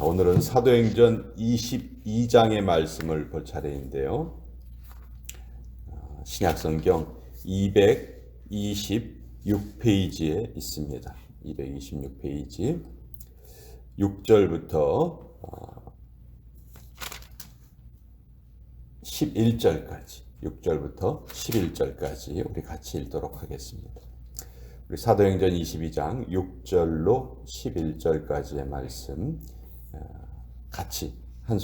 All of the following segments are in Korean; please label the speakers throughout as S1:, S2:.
S1: 오늘은 사도행전 22장의 말씀을 볼 차례인데요. 신약성경 226페이지에 있습니다. 226페이지 6절부터 11절까지 우리 같이 읽도록 하겠습니다. 우리 사도행전 22장 6절로 11절까지의 말씀 같이 한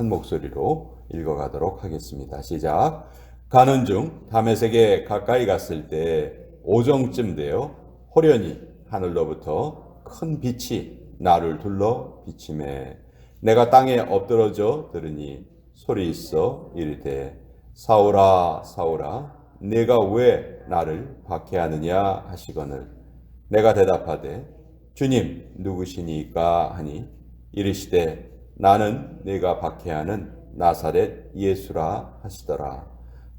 S1: 목소리로 읽어가도록 하겠습니다. 시작. 가는 중 다메섹에 가까이 갔을 때 오정쯤 되어 호련히 하늘로부터 큰 빛이 나를 둘러 비치매 내가 땅에 엎드러져 들으니 소리 있어 이르되 사울아 사울아 내가 왜 나를 박해하느냐 하시거늘 내가 대답하되 주님 누구시니까 하니 이르시되 나는 네가 박해하는 나사렛 예수라 하시더라.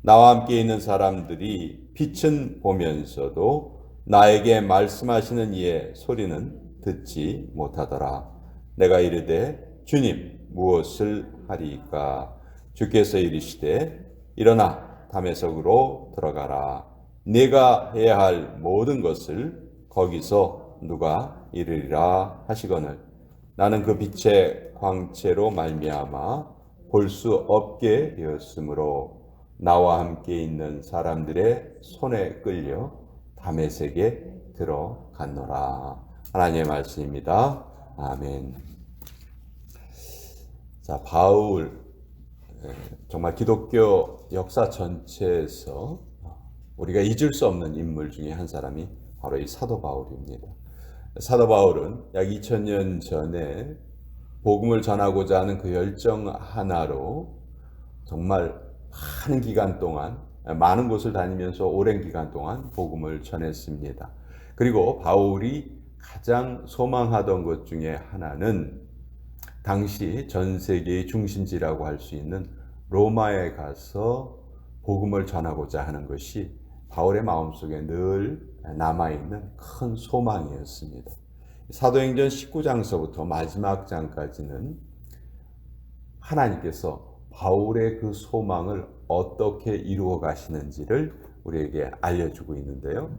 S1: 나와 함께 있는 사람들이 빛은 보면서도 나에게 말씀하시는 이의 소리는 듣지 못하더라. 내가 이르되 주님 무엇을 하리이까? 주께서 이르시되 일어나 다메섹으로 들어가라. 네가 해야 할 모든 것을 거기서 누가 이르리라 하시거늘 나는 그 빛의 광채로 말미암아 볼 수 없게 되었으므로 나와 함께 있는 사람들의 손에 끌려 다메섹에 들어갔노라. 하나님의 말씀입니다. 아멘. 자, 바울 정말 기독교 역사 전체에서 우리가 잊을 수 없는 인물 중에 한 사람이 바로 이 사도 바울입니다. 사도 바울은 약 2000년 전에 복음을 전하고자 하는 그 열정 하나로 정말 많은 기간 동안 많은 곳을 다니면서 오랜 기간 동안 복음을 전했습니다. 그리고 바울이 가장 소망하던 것 중에 하나는 당시 전 세계의 중심지라고 할 수 있는 로마에 가서 복음을 전하고자 하는 것이 바울의 마음속에 늘 남아있는 큰 소망이었습니다. 사도행전 19장서부터 마지막 장까지는 하나님께서 바울의 그 소망을 어떻게 이루어 가시는지를 우리에게 알려주고 있는데요.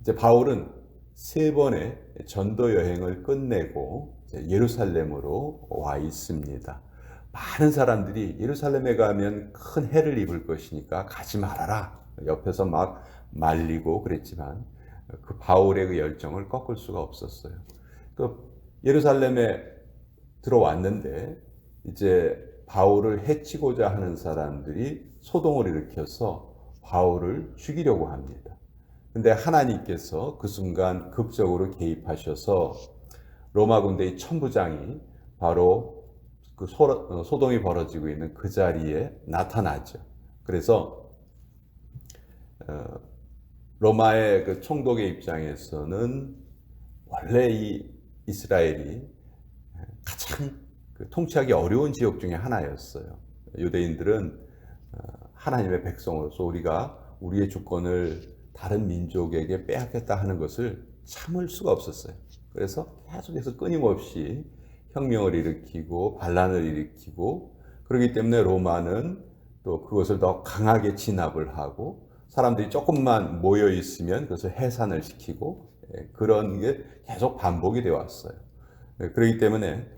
S1: 이제 바울은 3번의 전도 여행을 끝내고 예루살렘으로 와 있습니다. 많은 사람들이 예루살렘에 가면 큰 해를 입을 것이니까 가지 말아라. 옆에서 막 말리고 그랬지만 그 바울의 그 열정을 꺾을 수가 없었어요. 그 예루살렘에 들어왔는데 이제 바울을 해치고자 하는 사람들이 소동을 일으켜서 바울을 죽이려고 합니다. 근데 하나님께서 그 순간 극적으로 개입하셔서 로마 군대의 천부장이 바로 그 소동이 벌어지고 있는 그 자리에 나타나죠. 그래서 로마의 그 총독의 입장에서는 원래 이 이스라엘이 가장 통치하기 어려운 지역 중에 하나였어요. 유대인들은 하나님의 백성으로서 우리가 우리의 주권을 다른 민족에게 빼앗겠다 하는 것을 참을 수가 없었어요. 그래서 계속해서 끊임없이 혁명을 일으키고 반란을 일으키고 그렇기 때문에 로마는 또 그것을 더 강하게 진압을 하고 사람들이 조금만 모여 있으면 그것을 해산을 시키고 그런 게 계속 반복이 되어 왔어요. 그렇기 때문에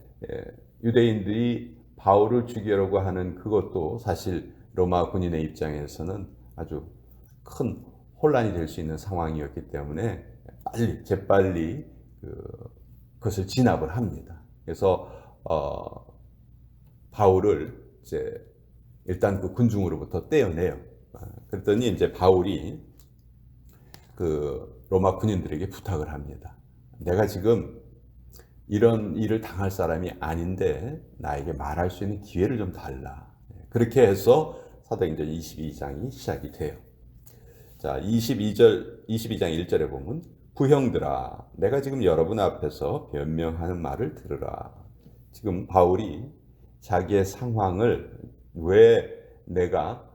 S1: 유대인들이 바울을 죽이려고 하는 그것도 사실 로마 군인의 입장에서는 아주 큰 혼란이 될 수 있는 상황이었기 때문에 재빨리 그것을 진압을 합니다. 그래서 바울을 이제 일단 그 군중으로부터 떼어내요. 그랬더니 이제 바울이 그 로마 군인들에게 부탁을 합니다. 내가 지금 이런 일을 당할 사람이 아닌데 나에게 말할 수 있는 기회를 좀 달라. 그렇게 해서 사도행전 22장이 시작이 돼요. 자, 22장 1절에 보면 부형들아 내가 지금 여러분 앞에서 변명하는 말을 들으라. 지금 바울이 자기의 상황을 왜 내가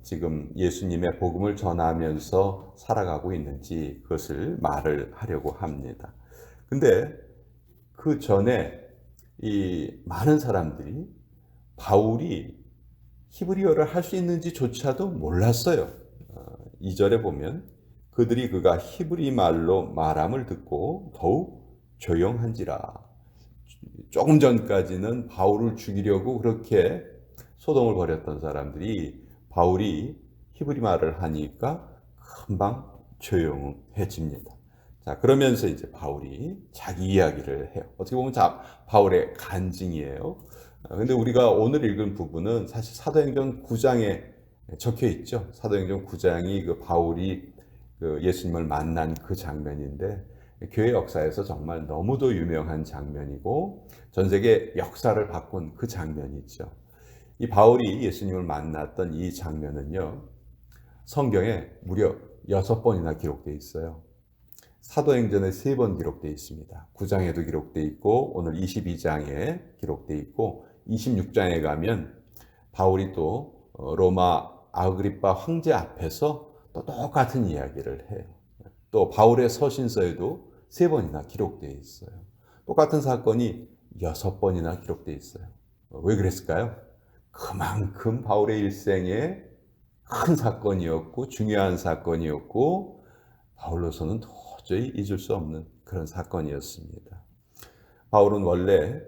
S1: 지금 예수님의 복음을 전하면서 살아가고 있는지 그것을 말을 하려고 합니다. 근데 그 전에 이 많은 사람들이 바울이 히브리어를 할 수 있는지조차도 몰랐어요. 2절에 보면 그들이 그가 히브리 말로 말함을 듣고 더욱 조용한지라. 조금 전까지는 바울을 죽이려고 그렇게 소동을 벌였던 사람들이 바울이 히브리 말을 하니까 금방 조용해집니다. 자, 그러면서 이제 바울이 자기 이야기를 해요. 어떻게 보면 바울의 간증이에요. 근데 우리가 오늘 읽은 부분은 사실 사도행전 9장에 적혀 있죠. 사도행전 9장이 그 바울이 그 예수님을 만난 그 장면인데 교회 역사에서 정말 너무도 유명한 장면이고 전 세계 역사를 바꾼 그 장면이죠. 이 바울이 예수님을 만났던 이 장면은요, 성경에 무려 6번이나 기록되어 있어요. 사도행전에 3번 기록되어 있습니다. 9장에도 기록되어 있고 오늘 22장에 기록되어 있고 26장에 가면 바울이 또 로마 아그리파 황제 앞에서 또 똑같은 이야기를 해요. 또 바울의 서신서에도 3번이나 기록되어 있어요. 똑같은 사건이 6번이나 기록되어 있어요. 왜 그랬을까요? 그만큼 바울의 일생에 큰 사건이었고 중요한 사건이었고 바울로서는 도저히 잊을 수 없는 그런 사건이었습니다. 바울은 원래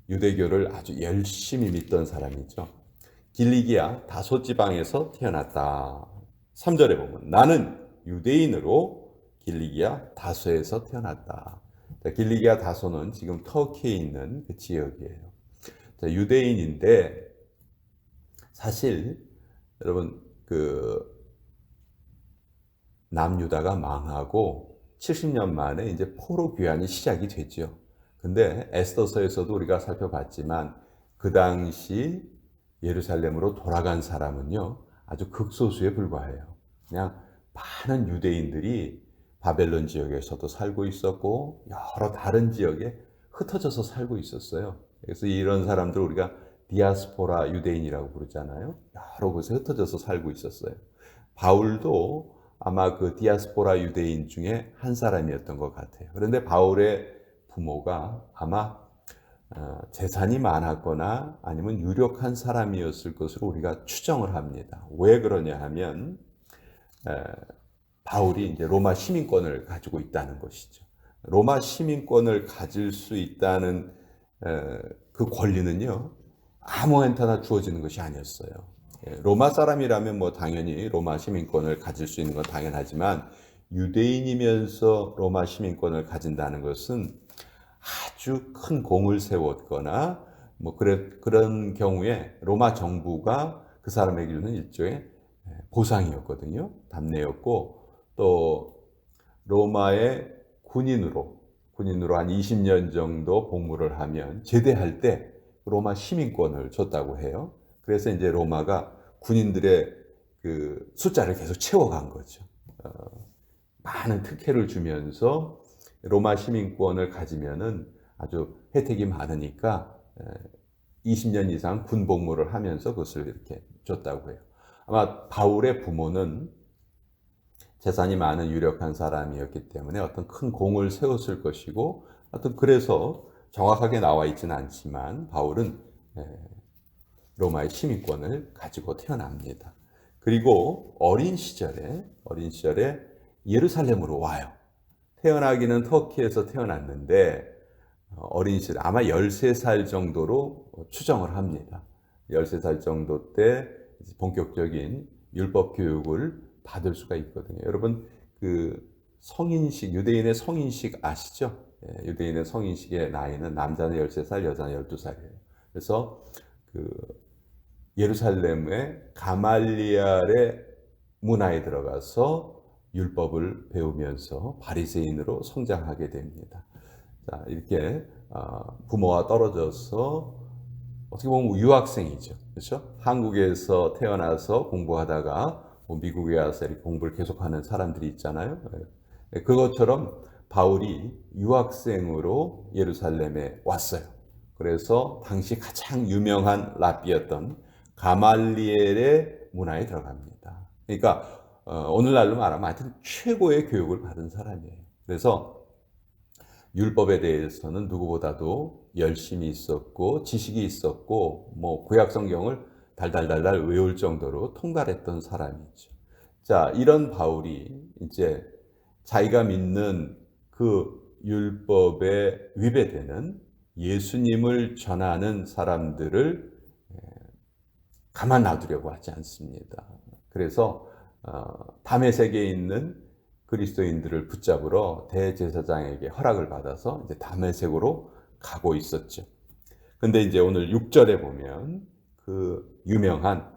S1: 유대교를 아주 열심히 믿던 사람이죠. 길리기아 다소 지방에서 태어났다. 3절에 보면 나는 유대인으로 길리기아 다소에서 태어났다. 길리기아 다소는 지금 터키에 있는 그 지역이에요. 유대인인데 사실 여러분 그 남유다가 망하고 70년 만에 이제 포로 귀환이 시작이 되죠. 근데 에스더서에서도 우리가 살펴봤지만 그 당시 예루살렘으로 돌아간 사람은요 아주 극소수에 불과해요. 그냥 많은 유대인들이 바벨론 지역에서도 살고 있었고 여러 다른 지역에 흩어져서 살고 있었어요. 그래서 이런 사람들 우리가 디아스포라 유대인이라고 부르잖아요. 여러 곳에 흩어져서 살고 있었어요. 바울도 아마 그 디아스포라 유대인 중에 한 사람이었던 것 같아요. 그런데 바울의 부모가 아마 재산이 많았거나 아니면 유력한 사람이었을 것으로 우리가 추정을 합니다. 왜 그러냐 하면 바울이 이제 로마 시민권을 가지고 있다는 것이죠. 로마 시민권을 가질 수 있다는 그 권리는요 아무한테나 주어지는 것이 아니었어요. 로마 사람이라면 뭐 당연히 로마 시민권을 가질 수 있는 건 당연하지만 유대인이면서 로마 시민권을 가진다는 것은 아주 큰 공을 세웠거나 뭐 그런 경우에 로마 정부가 그 사람에게 주는 일종의 보상이었거든요. 답례였고 또 로마의 군인으로 한 20년 정도 복무를 하면 제대할 때 로마 시민권을 줬다고 해요. 그래서 이제 로마가 군인들의 그 숫자를 계속 채워간 거죠. 많은 특혜를 주면서 로마 시민권을 가지면은 아주 혜택이 많으니까 20년 이상 군 복무를 하면서 그것을 이렇게 줬다고 해요. 아마 바울의 부모는 재산이 많은 유력한 사람이었기 때문에 어떤 큰 공을 세웠을 것이고, 하여튼 그래서 정확하게 나와 있지는 않지만 바울은 로마의 시민권을 가지고 태어납니다. 그리고 어린 시절에 예루살렘으로 와요. 태어나기는 터키에서 태어났는데 어린 시절 아마 13살 정도로 추정을 합니다. 13살 정도 때 본격적인 율법 교육을 받을 수가 있거든요. 여러분 그 성인식, 유대인의 성인식 아시죠? 유대인의 성인식의 나이는 남자는 13살, 여자는 12살이에요. 그래서 그 예루살렘의 가말리알의 문화에 들어가서 율법을 배우면서 바리새인으로 성장하게 됩니다. 자, 이렇게 부모와 떨어져서 어떻게 보면 유학생이죠. 그렇죠? 한국에서 태어나서 공부하다가 미국에 와서 이렇게 공부를 계속하는 사람들이 있잖아요. 그것처럼 바울이 유학생으로 예루살렘에 왔어요. 그래서 당시 가장 유명한 랍비였던 가말리엘의 문화에 들어갑니다. 그러니까 오늘날로 말하면 하여튼 최고의 교육을 받은 사람이에요. 그래서 율법에 대해서는 누구보다도 열심히 있었고 지식이 있었고 뭐 구약 성경을 달달달달 외울 정도로 통달했던 사람이죠. 자, 이런 바울이 이제 자기가 믿는 그 율법에 위배되는 예수님을 전하는 사람들을 가만 놔두려고 하지 않습니다. 그래서 다메섹에 있는 그리스도인들을 붙잡으러 대제사장에게 허락을 받아서 이제 다메섹으로 가고 있었죠. 근데 이제 오늘 6절에 보면 그 유명한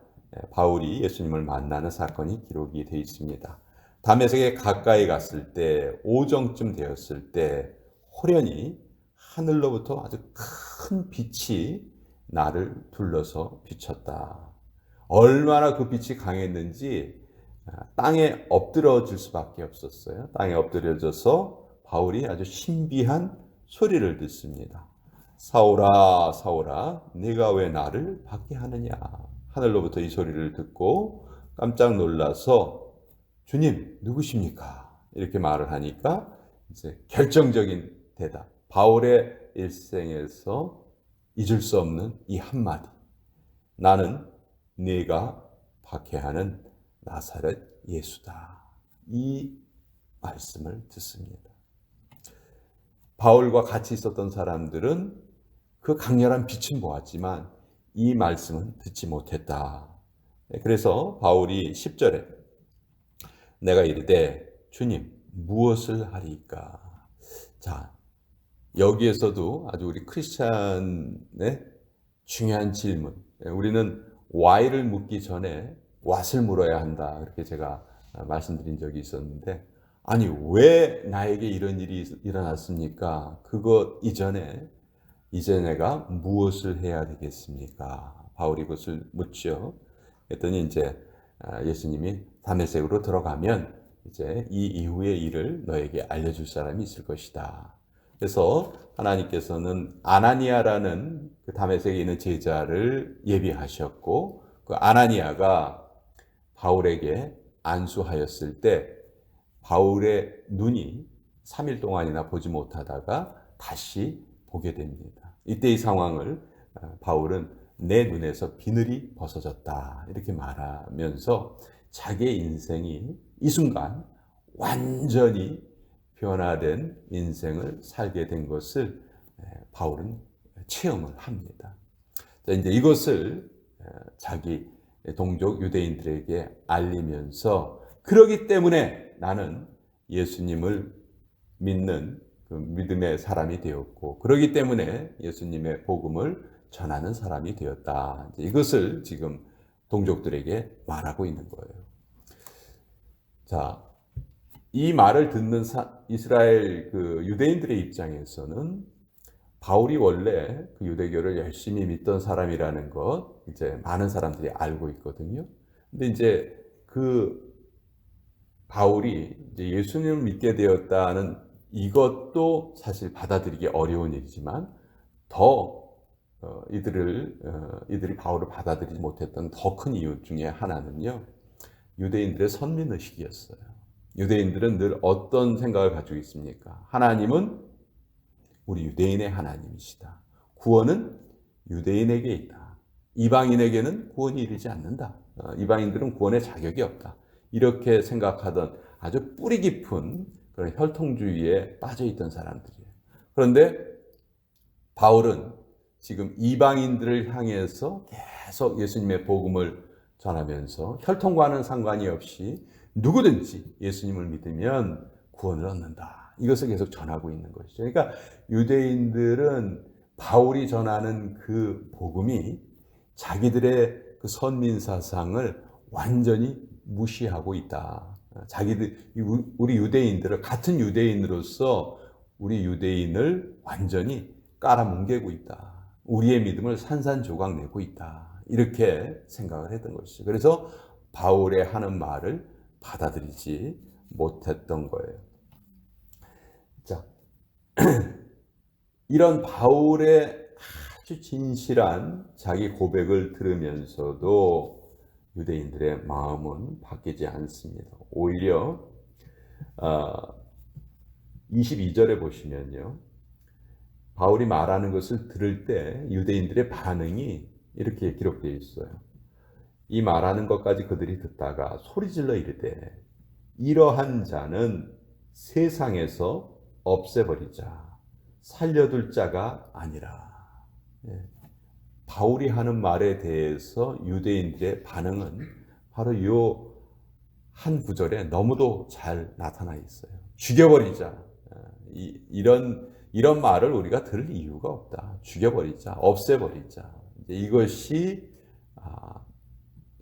S1: 바울이 예수님을 만나는 사건이 기록이 되어 있습니다. 다메섹에 가까이 갔을 때 오정쯤 되었을 때 호련히 하늘로부터 아주 큰 빛이 나를 둘러서 비쳤다. 얼마나 그 빛이 강했는지 땅에 엎드러질 수밖에 없었어요. 땅에 엎드려져서 바울이 아주 신비한 소리를 듣습니다. 사울아, 사울아, 네가 왜 나를 박해하느냐? 하늘로부터 이 소리를 듣고 깜짝 놀라서 주님, 누구십니까? 이렇게 말을 하니까 이제 결정적인 대답. 바울의 일생에서 잊을 수 없는 이 한마디. 나는 네가 박해하는 나사렛 예수다. 이 말씀을 듣습니다. 바울과 같이 있었던 사람들은 그 강렬한 빛은 보았지만 이 말씀은 듣지 못했다. 그래서 바울이 10절에 내가 이르되 주님 무엇을 하리까? 자, 여기에서도 아주 우리 크리스찬의 중요한 질문. 우리는 why를 묻기 전에 what을 물어야 한다. 이렇게 제가 말씀드린 적이 있었는데, 아니 왜 나에게 이런 일이 일어났습니까? 그것 이전에 이제 내가 무엇을 해야 되겠습니까? 바울이 그것을 묻죠. 그랬더니 이제 예수님이 다메섹으로 들어가면 이제 이 이후의 일을 너에게 알려줄 사람이 있을 것이다. 그래서 하나님께서는 아나니아라는 그 다메섹에 있는 제자를 예비하셨고 그 아나니아가 바울에게 안수하였을 때 바울의 눈이 3일 동안이나 보지 못하다가 다시 보게 됩니다. 이때 이 상황을 바울은 내 눈에서 비늘이 벗어졌다 이렇게 말하면서 자기의 인생이 이 순간 완전히 변화된 인생을 살게 된 것을 바울은 체험을 합니다. 이제 이것을 자기 동족 유대인들에게 알리면서 그러기 때문에 나는 예수님을 믿는 그 믿음의 사람이 되었고 그러기 때문에 예수님의 복음을 전하는 사람이 되었다. 이것을 지금 동족들에게 말하고 있는 거예요. 자, 이 말을 듣는 이스라엘 그 유대인들의 입장에서는 바울이 원래 그 유대교를 열심히 믿던 사람이라는 것 이제 많은 사람들이 알고 있거든요. 근데 이제 그 바울이 이제 예수님을 믿게 되었다는 이것도 사실 받아들이기 어려운 일이지만 더 이들이 바울을 받아들이지 못했던 더 큰 이유 중에 하나는요. 유대인들의 선민의식이었어요. 유대인들은 늘 어떤 생각을 가지고 있습니까? 하나님은 우리 유대인의 하나님이시다. 구원은 유대인에게 있다. 이방인에게는 구원이 이르지 않는다. 이방인들은 구원의 자격이 없다. 이렇게 생각하던 아주 뿌리 깊은 그런 혈통주의에 빠져 있던 사람들이에요. 그런데 바울은 지금 이방인들을 향해서 계속 예수님의 복음을 전하면서 혈통과는 상관이 없이 누구든지 예수님을 믿으면 구원을 얻는다. 이것을 계속 전하고 있는 것이죠. 그러니까 유대인들은 바울이 전하는 그 복음이 자기들의 그 선민 사상을 완전히 무시하고 있다. 우리 유대인들을 같은 유대인으로서 우리 유대인을 완전히 깔아뭉개고 있다. 우리의 믿음을 산산조각 내고 있다. 이렇게 생각을 했던 것이죠. 그래서 바울의 하는 말을 받아들이지 못했던 거예요. 자, 이런 바울의 아주 진실한 자기 고백을 들으면서도 유대인들의 마음은 바뀌지 않습니다. 오히려 22절에 보시면요. 바울이 말하는 것을 들을 때 유대인들의 반응이 이렇게 기록되어 있어요. 이 말하는 것까지 그들이 듣다가 소리질러 이르되 이러한 자는 세상에서 없애버리자. 살려둘 자가 아니라. 예. 바울이 하는 말에 대해서 유대인들의 반응은 바로 요 한 구절에 너무도 잘 나타나 있어요. 죽여버리자. 이런 말을 우리가 들을 이유가 없다. 죽여버리자. 없애버리자. 이것이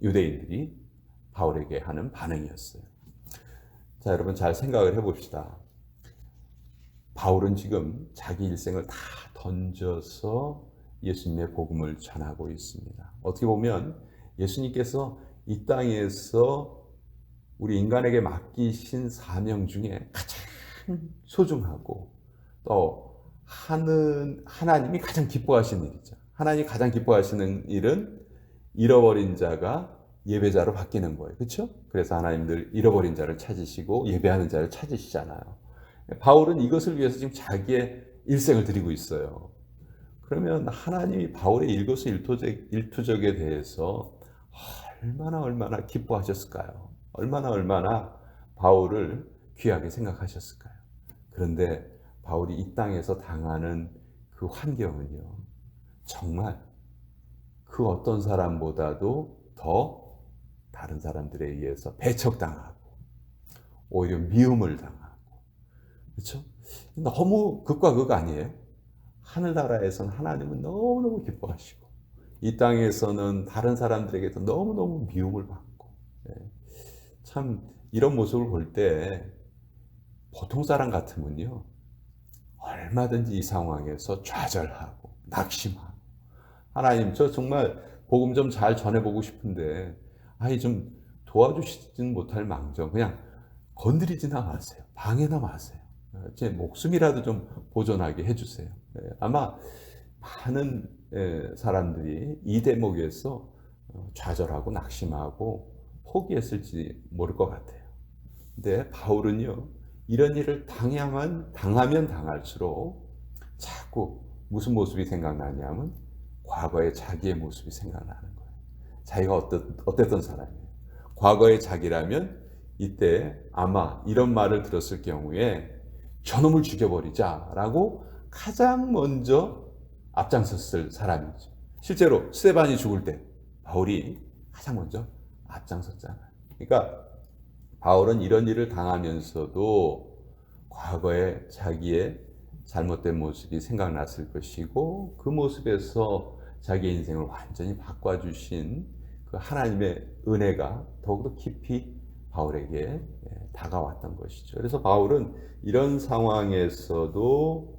S1: 유대인들이 바울에게 하는 반응이었어요. 자, 여러분 잘 생각을 해봅시다. 바울은 지금 자기 일생을 다 던져서 예수님의 복음을 전하고 있습니다. 어떻게 보면 예수님께서 이 땅에서 우리 인간에게 맡기신 사명 중에 가장 소중하고 또 하나님이 가장 기뻐하시는 일이죠. 하나님이 가장 기뻐하시는 일은 잃어버린 자가 예배자로 바뀌는 거예요. 그렇죠? 그래서 하나님들 잃어버린 자를 찾으시고 예배하는 자를 찾으시잖아요. 바울은 이것을 위해서 지금 자기의 일생을 드리고 있어요. 그러면 하나님이 바울의 일거수일투족에 대해서 얼마나 기뻐하셨을까요? 얼마나 바울을 귀하게 생각하셨을까요? 그런데 바울이 이 땅에서 당하는 그 환경은요, 정말 그 어떤 사람보다도 더 다른 사람들에 의해서 배척당하고 오히려 미움을 당하고, 그렇죠? 너무 극과 극 아니에요? 하늘나라에서는 하나님은 너무너무 기뻐하시고 이 땅에서는 다른 사람들에게도 너무너무 미움을 받고, 참 이런 모습을 볼 때 보통 사람 같으면요 얼마든지 이 상황에서 좌절하고 낙심하고, 하나님 저 정말 복음 좀 잘 전해보고 싶은데 좀 도와주시지는 못할 망정 그냥 건드리지나 마세요. 방해나 마세요. 제 목숨이라도 좀 보존하게 해주세요. 아마 많은 사람들이 이 대목에서 좌절하고 낙심하고 포기했을지 모를 것 같아요. 근데 바울은요, 이런 일을 당하면 당할수록 자꾸 무슨 모습이 생각나냐면 과거의 자기의 모습이 생각나는 거예요. 자기가 어땠던 사람이에요. 과거의 자기라면 이때 아마 이런 말을 들었을 경우에 저놈을 죽여버리자라고 가장 먼저 앞장섰을 사람이죠. 실제로 스데반이 죽을 때 바울이 가장 먼저 앞장섰잖아요. 그러니까 바울은 이런 일을 당하면서도 과거에 자기의 잘못된 모습이 생각났을 것이고 그 모습에서 자기의 인생을 완전히 바꿔주신 그 하나님의 은혜가 더욱더 깊이 바울에게 다가왔던 것이죠. 그래서 바울은 이런 상황에서도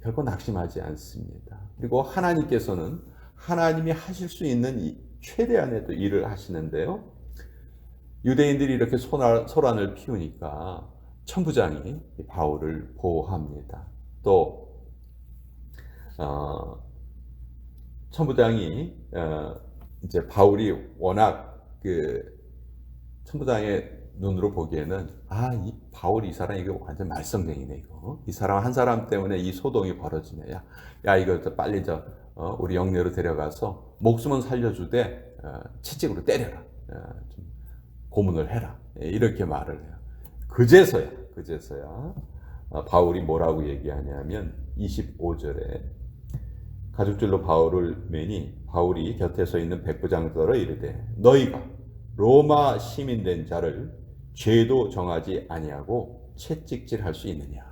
S1: 결코 낙심하지 않습니다. 그리고 하나님께서는 하나님이 하실 수 있는 최대한의 또 일을 하시는데요. 유대인들이 이렇게 소란을 피우니까 천부장이 바울을 보호합니다. 또 천부장이 이제 바울이 워낙 천부장의 눈으로 보기에는 이 바울이 이 사람 이거 완전 말썽쟁이네 이거. 이 사람 한 사람 때문에 이 소동이 벌어지네. 야 이거 빨리 우리 영내로 데려가서 목숨은 살려주되 채찍으로 때려라. 좀 고문을 해라. 이렇게 말을 해요. 그제서야 바울이 뭐라고 얘기하냐면 25절에 가죽줄로 바울을 매니 바울이 곁에 서 있는 백부장들어 이르되 너희가 로마 시민된 자를 죄도 정하지 아니하고 채찍질할 수 있느냐.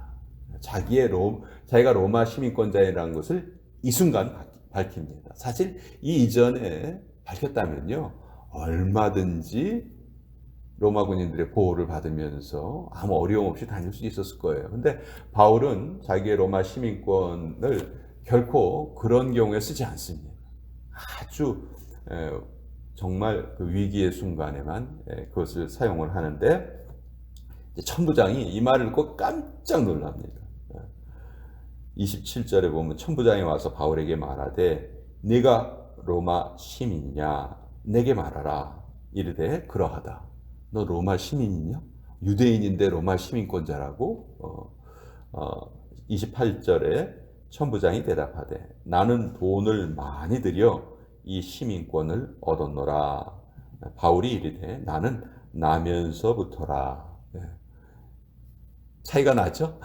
S1: 자기가 로마 시민권자라는 것을 이 순간 밝힙니다. 사실 이 이전에 밝혔다면요 얼마든지 로마 군인들의 보호를 받으면서 아무 어려움 없이 다닐 수 있었을 거예요. 근데 바울은 자기의 로마 시민권을 결코 그런 경우에 쓰지 않습니다. 아주 정말 그 위기의 순간에만 그것을 사용을 하는데 천부장이 이 말을 듣고 깜짝 놀랍니다. 27절에 보면 천부장이 와서 바울에게 말하되 네가 로마 시민이냐 내게 말하라. 이르되 그러하다. 너 로마 시민이냐? 유대인인데 로마 시민권자라고? 28절에 천부장이 대답하되 나는 돈을 많이 들여 이 시민권을 얻었노라. 바울이 이르되 나는 나면서부터라. 차이가 나죠?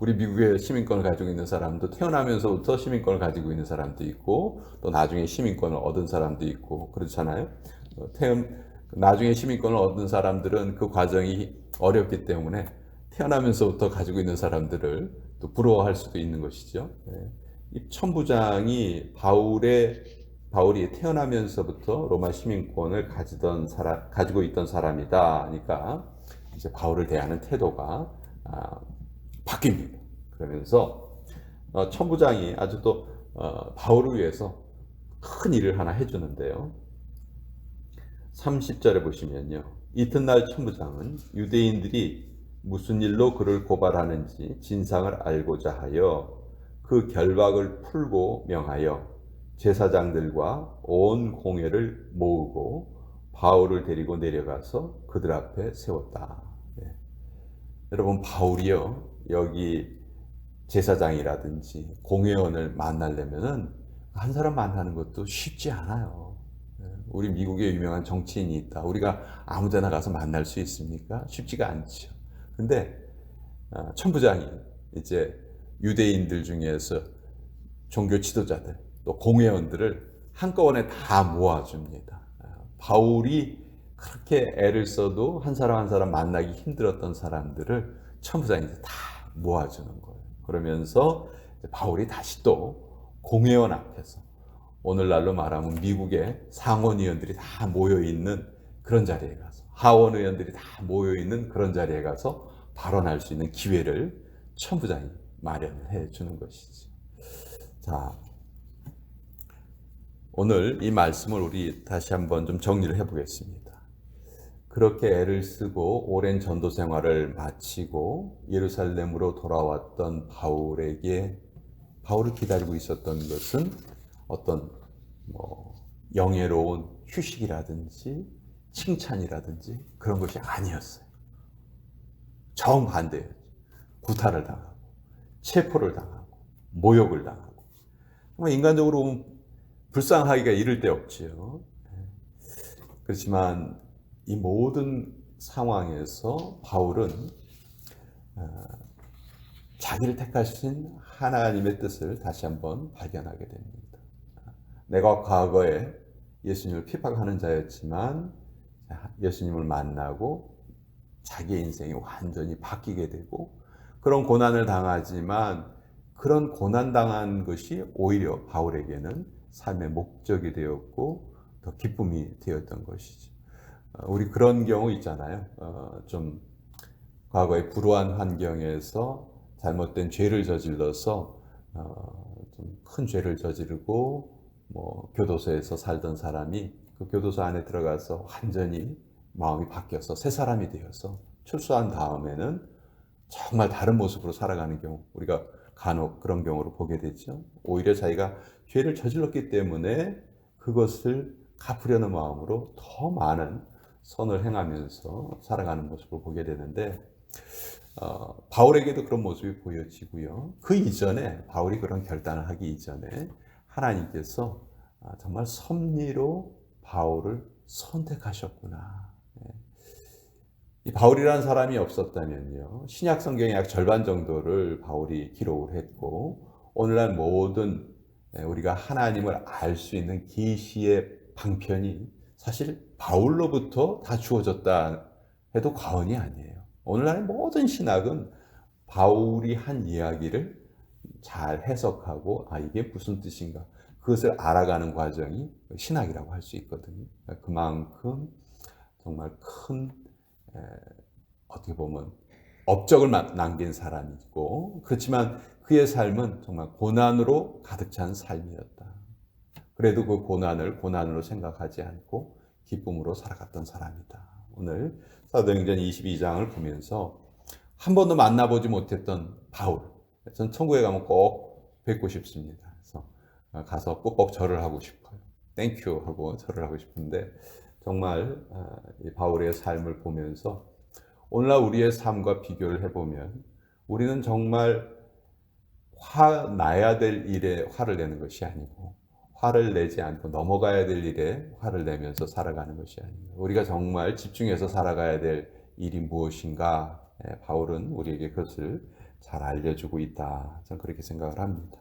S1: 우리 미국의 시민권을 가지고 있는 사람도 태어나면서부터 시민권을 가지고 있는 사람도 있고 또 나중에 시민권을 얻은 사람도 있고 그렇잖아요. 나중에 시민권을 얻은 사람들은 그 과정이 어렵기 때문에 태어나면서부터 가지고 있는 사람들을 또 부러워할 수도 있는 것이죠. 이 천부장이 바울이 태어나면서부터 로마 시민권을 가지고 있던 사람이다. 그러니까 이제 바울을 대하는 태도가 바뀝니다. 그러면서 천부장이 아주 또 바울을 위해서 큰 일을 하나 해주는데요. 30절에 보시면요. 이튿날 천부장은 유대인들이 무슨 일로 그를 고발하는지 진상을 알고자 하여 그 결박을 풀고 명하여 제사장들과 온 공회를 모으고 바울을 데리고 내려가서 그들 앞에 세웠다. 여러분, 바울이요, 여기 제사장이라든지 공회원을 만나려면은 한 사람 만나는 것도 쉽지 않아요. 우리 미국에 유명한 정치인이 있다. 우리가 아무 데나 가서 만날 수 있습니까? 쉽지가 않죠. 근데 천부장이 이제 유대인들 중에서 종교 지도자들, 또 공회원들을 한꺼번에 다 모아줍니다. 바울이 그렇게 애를 써도 한 사람 한 사람 만나기 힘들었던 사람들을 천부장이 다 모아주는 거예요. 그러면서 바울이 다시 또 공회원 앞에서 오늘날로 말하면 미국의 상원의원들이 다 모여있는 그런 자리에 가서 하원의원들이 다 모여있는 그런 자리에 가서 발언할 수 있는 기회를 천부장이 마련해 주는 것이죠. 자, 오늘 이 말씀을 우리 다시 한번 좀 정리를 해보겠습니다. 그렇게 애를 쓰고 오랜 전도 생활을 마치고 예루살렘으로 돌아왔던 바울을 기다리고 있었던 것은 어떤 영예로운 휴식이라든지 칭찬이라든지 그런 것이 아니었어요. 정반대예요. 구타를 당하고 체포를 당하고 모욕을 당하고 정말 인간적으로 보면 불쌍하기가 이를 데 없지요. 그렇지만 이 모든 상황에서 바울은 자기를 택하신 하나님의 뜻을 다시 한번 발견하게 됩니다. 내가 과거에 예수님을 핍박하는 자였지만 예수님을 만나고 자기의 인생이 완전히 바뀌게 되고 그런 고난을 당하지만 그런 고난당한 것이 오히려 바울에게는 삶의 목적이 되었고 더 기쁨이 되었던 것이죠. 우리 그런 경우 있잖아요. 좀 과거에 불우한 환경에서 잘못된 죄를 저질러서 좀 큰 죄를 저지르고 교도소에서 살던 사람이 그 교도소 안에 들어가서 완전히 마음이 바뀌어서 새 사람이 되어서 출소한 다음에는 정말 다른 모습으로 살아가는 경우 우리가 간혹 그런 경우를 보게 되죠. 오히려 자기가 죄를 저질렀기 때문에 그것을 갚으려는 마음으로 더 많은 선을 행하면서 살아가는 모습을 보게 되는데 바울에게도 그런 모습이 보여지고요. 그 이전에 바울이 그런 결단을 하기 이전에 하나님께서 정말 섭리로 바울을 선택하셨구나. 이 바울이라는 사람이 없었다면요. 신약 성경의 약 절반 정도를 바울이 기록을 했고 오늘날 모든 우리가 하나님을 알 수 있는 계시의 방편이 사실 바울로부터 다 주어졌다 해도 과언이 아니에요. 오늘날의 모든 신학은 바울이 한 이야기를 잘 해석하고 이게 무슨 뜻인가 그것을 알아가는 과정이 신학이라고 할 수 있거든요. 그만큼 정말 큰 어떻게 보면 업적을 남긴 사람이고 그렇지만 그의 삶은 정말 고난으로 가득 찬 삶이었다. 그래도 그 고난을 고난으로 생각하지 않고 기쁨으로 살아갔던 사람이다. 오늘 사도행전 22장을 보면서 한 번도 만나보지 못했던 바울, 전 천국에 가면 꼭 뵙고 싶습니다. 그래서 가서 꼭 절을 하고 싶어요. 땡큐 하고 절을 하고 싶은데 정말 이 바울의 삶을 보면서 오늘날 우리의 삶과 비교를 해보면 우리는 정말 화 나야 될 일에 화를 내는 것이 아니고 화를 내지 않고 넘어가야 될 일에 화를 내면서 살아가는 것이 아닙니다. 우리가 정말 집중해서 살아가야 될 일이 무엇인가? 바울은 우리에게 그것을 잘 알려주고 있다. 저는 그렇게 생각을 합니다.